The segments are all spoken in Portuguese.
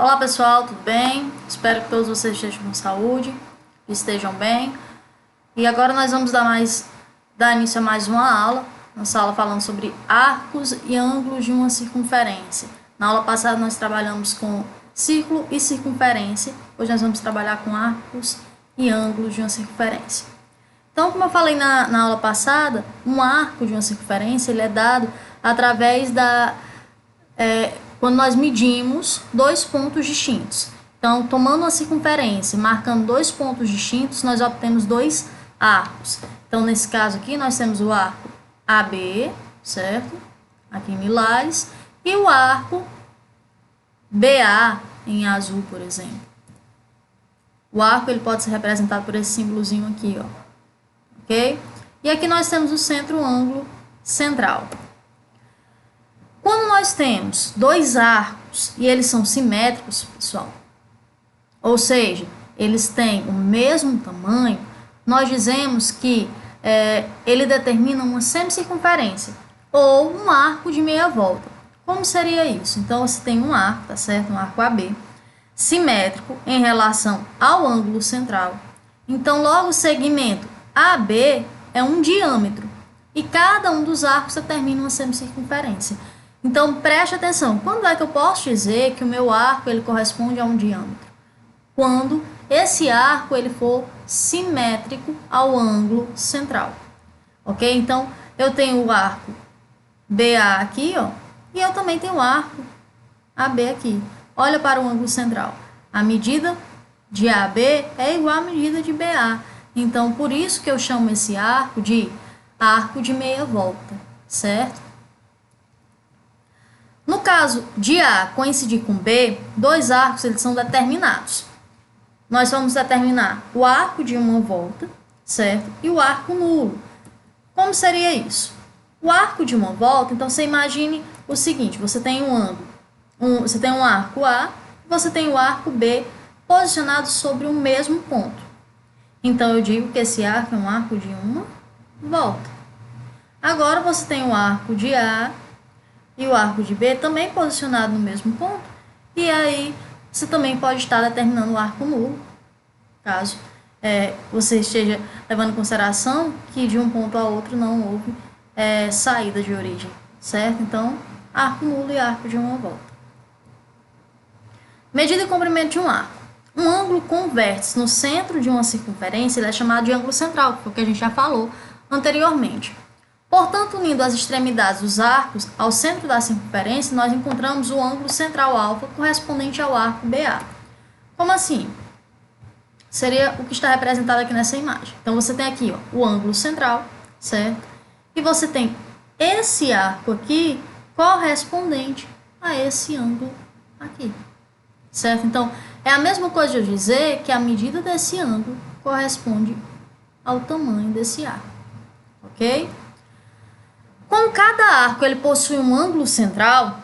Olá pessoal, tudo bem? Espero que todos vocês estejam com saúde, estejam bem. E agora nós vamos dar início a mais uma aula, nossa aula falando sobre arcos e ângulos de uma circunferência. Na aula passada nós trabalhamos com círculo e circunferência, hoje nós vamos trabalhar com arcos e ângulos de uma circunferência. Então, como eu falei na aula passada, um arco de uma circunferência ele é dado através quando nós medimos dois pontos distintos. Então, tomando uma circunferência, marcando dois pontos distintos, nós obtemos dois arcos. Então, nesse caso aqui, nós temos o arco AB, certo? Aqui em lilás, e o arco BA em azul, por exemplo. O arco ele pode ser representado por esse símbolozinho aqui, ó. Ok? E aqui nós temos o centro-ângulo central. Quando nós temos dois arcos e eles são simétricos, pessoal, ou seja, eles têm o mesmo tamanho, nós dizemos que ele determina uma semicircunferência ou um arco de meia volta. Como seria isso? Então, você tem um arco, tá certo? Um arco AB, simétrico em relação ao ângulo central. Então, logo o segmento AB é um diâmetro e cada um dos arcos determina uma semicircunferência. Então, preste atenção, quando é que eu posso dizer que o meu arco ele corresponde a um diâmetro? Quando esse arco ele for simétrico ao ângulo central, ok? Então, eu tenho o arco BA aqui, ó, e eu também tenho o arco AB aqui. Olha para o ângulo central. A medida de AB é igual à medida de BA. Então, por isso que eu chamo esse arco de arco de meia volta, certo? No caso de A coincidir com B, dois arcos eles são determinados. Nós vamos determinar o arco de uma volta, certo? E o arco nulo. Como seria isso? O arco de uma volta, então você imagine o seguinte, você tem um ângulo, você tem um arco A, você tem o arco B posicionado sobre o mesmo ponto. Então eu digo que esse arco é um arco de uma volta. Agora você tem o arco de A e o arco de B também posicionado no mesmo ponto, e aí você também pode estar determinando o arco nulo, caso você esteja levando em consideração que de um ponto a outro não houve saída de origem, certo? Então, arco nulo e arco de uma volta. Medida e comprimento de um arco. Um ângulo com vértice no centro de uma circunferência ele é chamado de ângulo central, que é o que a gente já falou anteriormente. Portanto, unindo as extremidades dos arcos ao centro da circunferência, nós encontramos o ângulo central alfa correspondente ao arco BA. Como assim? Seria o que está representado aqui nessa imagem. Então, você tem aqui ó, o ângulo central, certo? E você tem esse arco aqui correspondente a esse ângulo aqui, certo? Então, é a mesma coisa de eu dizer que a medida desse ângulo corresponde ao tamanho desse arco, ok? Como cada arco ele possui um ângulo central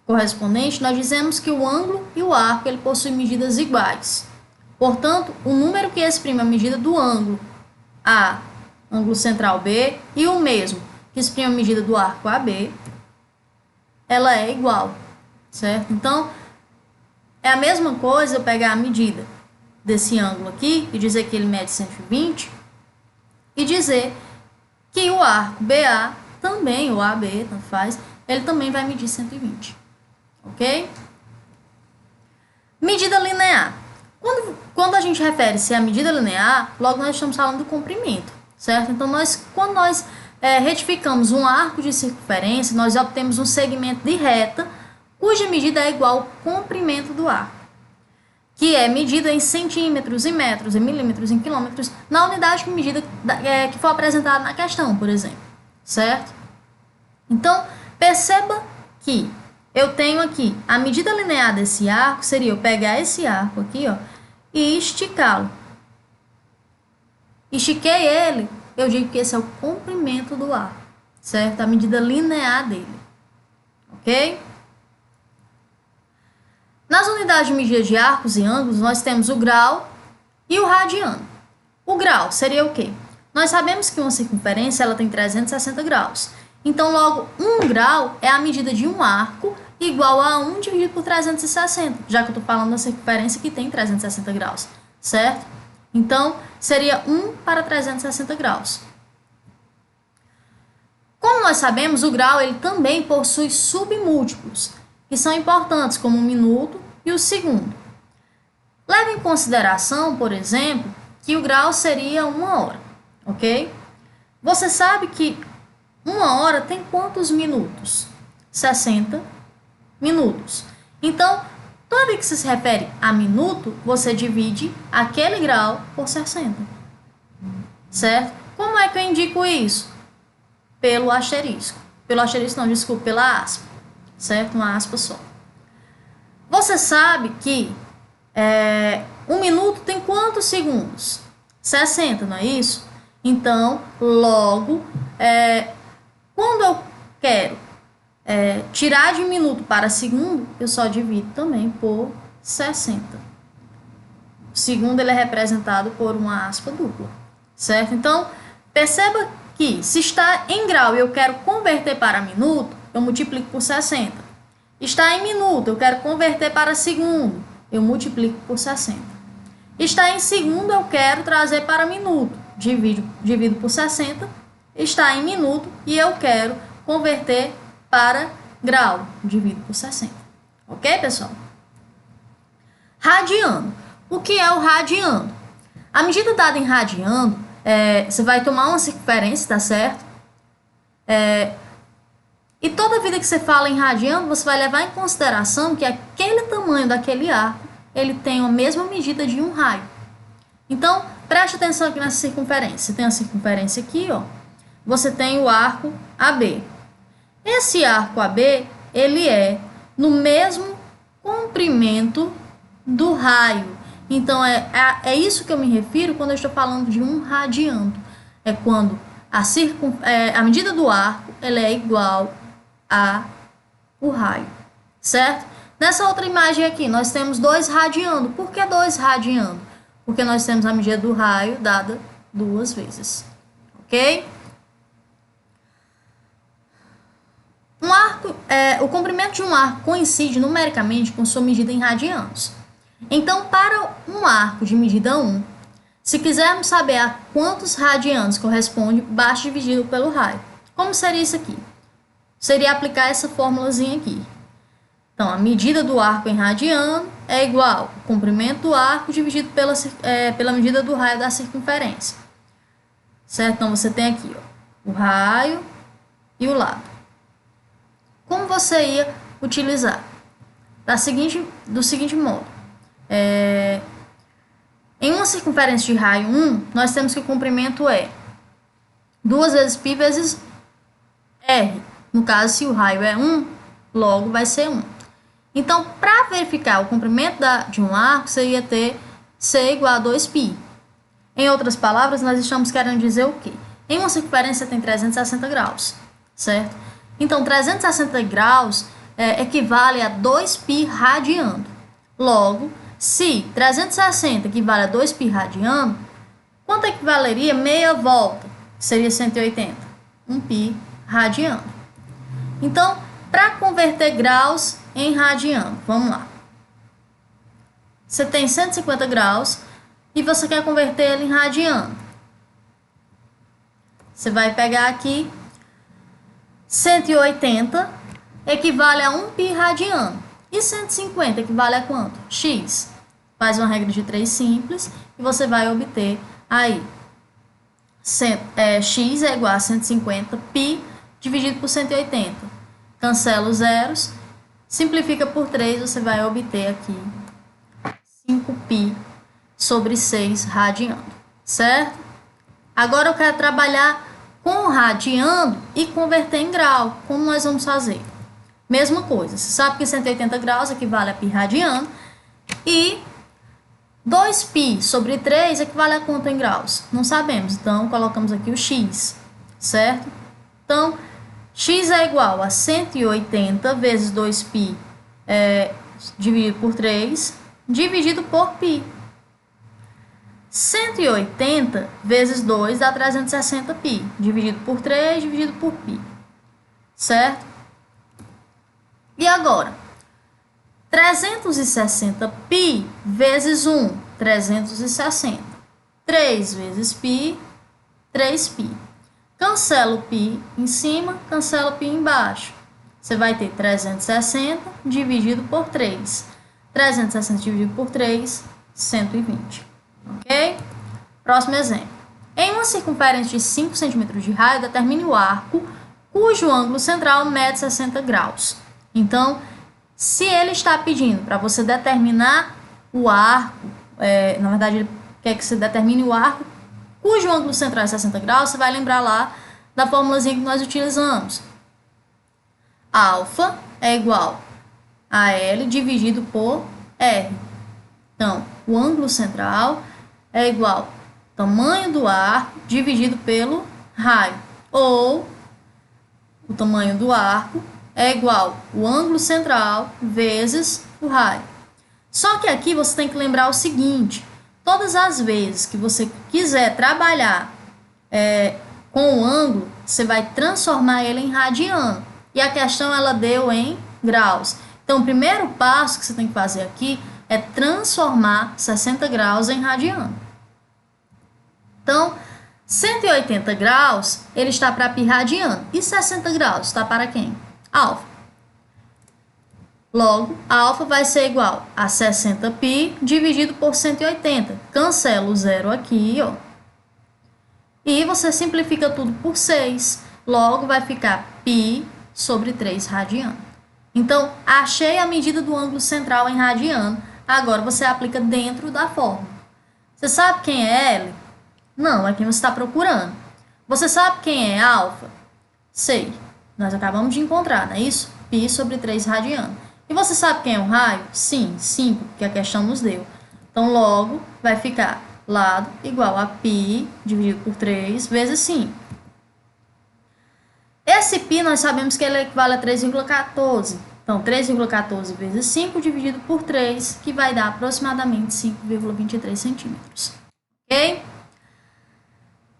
correspondente, nós dizemos que o ângulo e o arco ele possuem medidas iguais. Portanto, o número que exprime a medida do ângulo A, ângulo central B, e o mesmo que exprime a medida do arco AB, ela é igual, certo? Então, é a mesma coisa eu pegar a medida desse ângulo aqui e dizer que ele mede 120 e dizer que o arco BA também, o AB, tanto faz, ele também vai medir 120, ok? Medida linear. Quando a gente refere-se à medida linear, logo nós estamos falando do comprimento, certo? Então, quando nós retificamos um arco de circunferência, nós obtemos um segmento de reta, cuja medida é igual ao comprimento do arco, que é medida em centímetros, em metros, em milímetros, em quilômetros, na unidade de medida que for apresentada na questão, por exemplo. Certo? Então, perceba que eu tenho aqui a medida linear desse arco, seria eu pegar esse arco aqui, ó, e esticá-lo. Estiquei ele, eu digo que esse é o comprimento do arco, certo? A medida linear dele, ok? Nas unidades de medida de arcos e ângulos, nós temos o grau e o radiano. O grau seria o quê? Nós sabemos que uma circunferência ela tem 360 graus. Então, logo, 1 grau é a medida de um arco igual a 1 dividido por 360, já que eu estou falando da circunferência que tem 360 graus, certo? Então, seria 1 para 360 graus. Como nós sabemos, o grau ele também possui submúltiplos, que são importantes, como o minuto e o segundo. Leve em consideração, por exemplo, que o grau seria 1 hora, ok? Você sabe que 1 hora tem quantos minutos? 60 minutos. Então, toda vez que se refere a minuto, você divide aquele grau por 60, certo? Como é que eu indico isso? Pelo asterisco. Pelo asterisco não, desculpa, pela aspa, certo? Uma aspa só. Você sabe que 1 minuto tem quantos segundos? 60, não é isso? Então, logo, quando eu quero tirar de minuto para segundo, eu só divido também por 60. O segundo ele é representado por uma aspa dupla, certo? Então, perceba que se está em grau e eu quero converter para minuto, eu multiplico por 60. Está em minuto, eu quero converter para segundo, eu multiplico por 60. Está em segundo, eu quero trazer para minuto, divido por 60. Está em minuto e eu quero converter para grau, divido por 60. Ok, pessoal? Radiano. O que é o radiano? A medida dada em radiano, você vai tomar uma circunferência, tá certo? E toda vida que você fala em radiano, você vai levar em consideração que aquele tamanho daquele arco, ele tem a mesma medida de um raio. Então, preste atenção aqui nessa circunferência. Você tem a circunferência aqui, ó. Você tem o arco AB. Esse arco AB, ele é no mesmo comprimento do raio. Então, é isso que eu me refiro quando eu estou falando de um radiano. É quando a medida do arco ela é igual ao raio, certo? Nessa outra imagem aqui, nós temos 2 radiando. Por que 2 radiando? Porque nós temos a medida do raio dada 2 vezes, ok? O comprimento de um arco coincide numericamente com sua medida em radianos. Então, para um arco de medida 1, se quisermos saber a quantos radianos corresponde, basta dividir pelo raio. Como seria isso aqui? Seria aplicar essa formulazinha aqui. Então, a medida do arco em radiano é igual ao comprimento do arco dividido pela medida do raio da circunferência. Certo? Então, você tem aqui ó, o raio e o lado. Como você ia utilizar? Do seguinte modo. Em uma circunferência de raio 1, nós temos que o comprimento é 2 vezes π vezes r. No caso, se o raio é 1, logo vai ser 1. Então, para verificar o comprimento de um arco, você ia ter C igual a 2π. Em outras palavras, nós estamos querendo dizer o quê? Em uma circunferência tem 360 graus, certo? Então, 360 graus equivale a 2π radiando. Logo, se 360 equivale a 2π radiando, quanto equivaleria meia volta? Seria 180. 1π radiando. Então, para converter graus em radiano, vamos lá. Você tem 150 graus e você quer converter ele em radiano. Você vai pegar aqui 180 equivale a 1π radiano. E 150 equivale a quanto? X. Faz uma regra de 3 simples e você vai obter aí. X é igual a 150 π dividido por 180. Cancela os zeros. Simplifica por 3, você vai obter aqui 5π sobre 6 radiando. Certo? Agora eu quero trabalhar com radiando e converter em grau. Como nós vamos fazer? Mesma coisa. Você sabe que 180 graus equivale a π radiano. E 2π sobre 3 equivale a quanto em graus? Não sabemos. Então, colocamos aqui o x. Certo? Então, x é igual a 180 vezes 2π dividido por 3, dividido por π. 180 vezes 2 dá 360π, dividido por 3, dividido por π. Certo? E agora? 360π vezes 1, 360. 3 vezes π, 3π. Cancela o π em cima, cancela o π embaixo. Você vai ter 360 dividido por 3. 360 dividido por 3, 120. Ok? Próximo exemplo. Em uma circunferência de 5 centímetros de raio, determine o arco cujo ângulo central mede 60 graus. Então, se ele está pedindo para você determinar o arco, na verdade ele quer que você determine o arco cujo ângulo central é 60 graus, você vai lembrar lá da formulazinha que nós utilizamos. Alfa é igual a L dividido por R. Então, o ângulo central é igual ao tamanho do arco dividido pelo raio. Ou, o tamanho do arco é igual ao ângulo central vezes o raio. Só que aqui você tem que lembrar o seguinte: todas as vezes que você quiser trabalhar com o ângulo, você vai transformar ele em radiano. E a questão ela deu em graus. Então, o primeiro passo que você tem que fazer aqui é transformar 60 graus em radiano. Então, 180 graus, ele está para π radiano. E 60 graus está para quem? Alfa. Logo, alfa vai ser igual a 60π dividido por 180. Cancela o zero aqui, ó. E você simplifica tudo por 6. Logo, vai ficar π sobre 3 radiano. Então, achei a medida do ângulo central em radiano. Agora, você aplica dentro da fórmula. Você sabe quem é L? Não, é quem você está procurando. Você sabe quem é alfa? Sei. Nós acabamos de encontrar, não é isso? π sobre 3 radiano. E você sabe quem é o raio? Sim, 5, que a questão nos deu. Então, logo, vai ficar lado igual a π dividido por 3 vezes 5. Esse π nós sabemos que ele equivale a 3,14. Então, 3,14 vezes 5 dividido por 3, que vai dar aproximadamente 5,23 centímetros. Ok?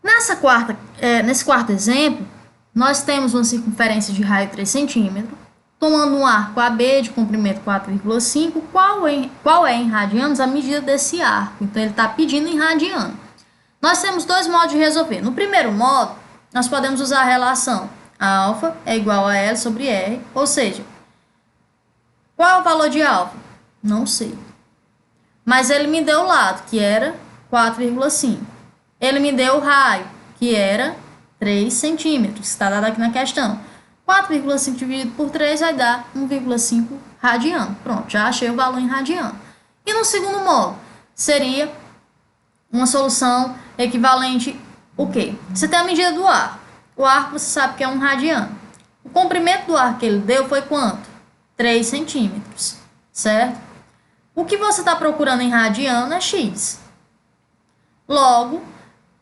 Nesse quarto exemplo, nós temos uma circunferência de raio 3 centímetros, tomando um arco AB de comprimento 4,5, qual é em radianos a medida desse arco? Então, ele está pedindo em radiano. Nós temos dois modos de resolver. No primeiro modo, nós podemos usar a relação alfa é igual a L sobre R, ou seja, qual é o valor de alfa? Não sei. Mas ele me deu o lado, que era 4,5. Ele me deu o raio, que era 3 centímetros, está dado aqui na questão. 4,5 dividido por 3 vai dar 1,5 radiano. Pronto, já achei o valor em radiano. E no segundo modo, seria uma solução equivalente o quê? Você tem a medida do arco. O arco você sabe que é 1 radiano. O comprimento do arco que ele deu foi quanto? 3 centímetros, certo? O que você está procurando em radiano é x. Logo,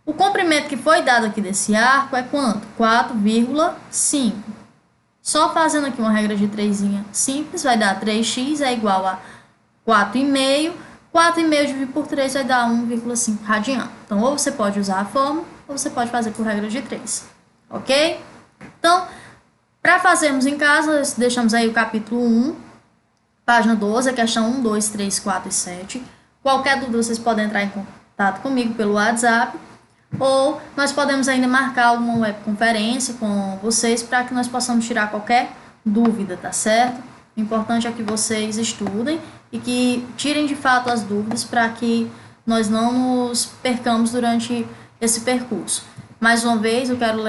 o comprimento que foi dado aqui desse arco é quanto? 4,5. Só fazendo aqui uma regra de 3 simples, vai dar 3x é igual a 4,5. 4,5 dividido por 3 vai dar 1,5 radiano. Então, ou você pode usar a fórmula, ou você pode fazer por regra de 3. Ok? Então, para fazermos em casa, deixamos aí o capítulo 1, página 12, a questão 1, 2, 3, 4 e 7. Qualquer dúvida, vocês podem entrar em contato comigo pelo WhatsApp, ou nós podemos ainda marcar alguma webconferência com vocês para que nós possamos tirar qualquer dúvida, tá certo? O importante é que vocês estudem e que tirem de fato as dúvidas para que nós não nos percamos durante esse percurso. Mais uma vez, eu quero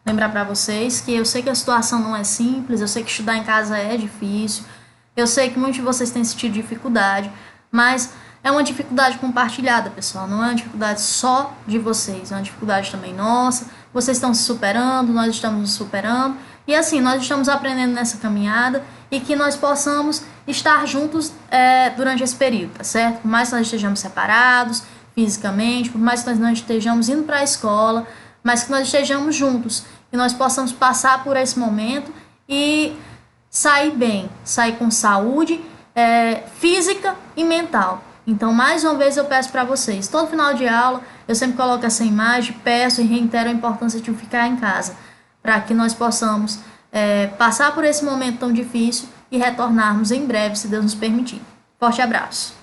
lembrar para vocês que eu sei que a situação não é simples, eu sei que estudar em casa é difícil, eu sei que muitos de vocês têm sentido dificuldade, mas é uma dificuldade compartilhada, pessoal, não é uma dificuldade só de vocês, é uma dificuldade também nossa. Vocês estão se superando, nós estamos nos superando, e assim, nós estamos aprendendo nessa caminhada e que nós possamos estar juntos durante esse período, tá certo? Por mais que nós estejamos separados fisicamente, por mais que nós não estejamos indo para a escola, mas que nós estejamos juntos, que nós possamos passar por esse momento e sair bem, sair com saúde física e mental. Então, mais uma vez eu peço para vocês, todo final de aula, eu sempre coloco essa imagem, peço e reitero a importância de ficar em casa, para que nós possamos passar por esse momento tão difícil e retornarmos em breve, se Deus nos permitir. Forte abraço!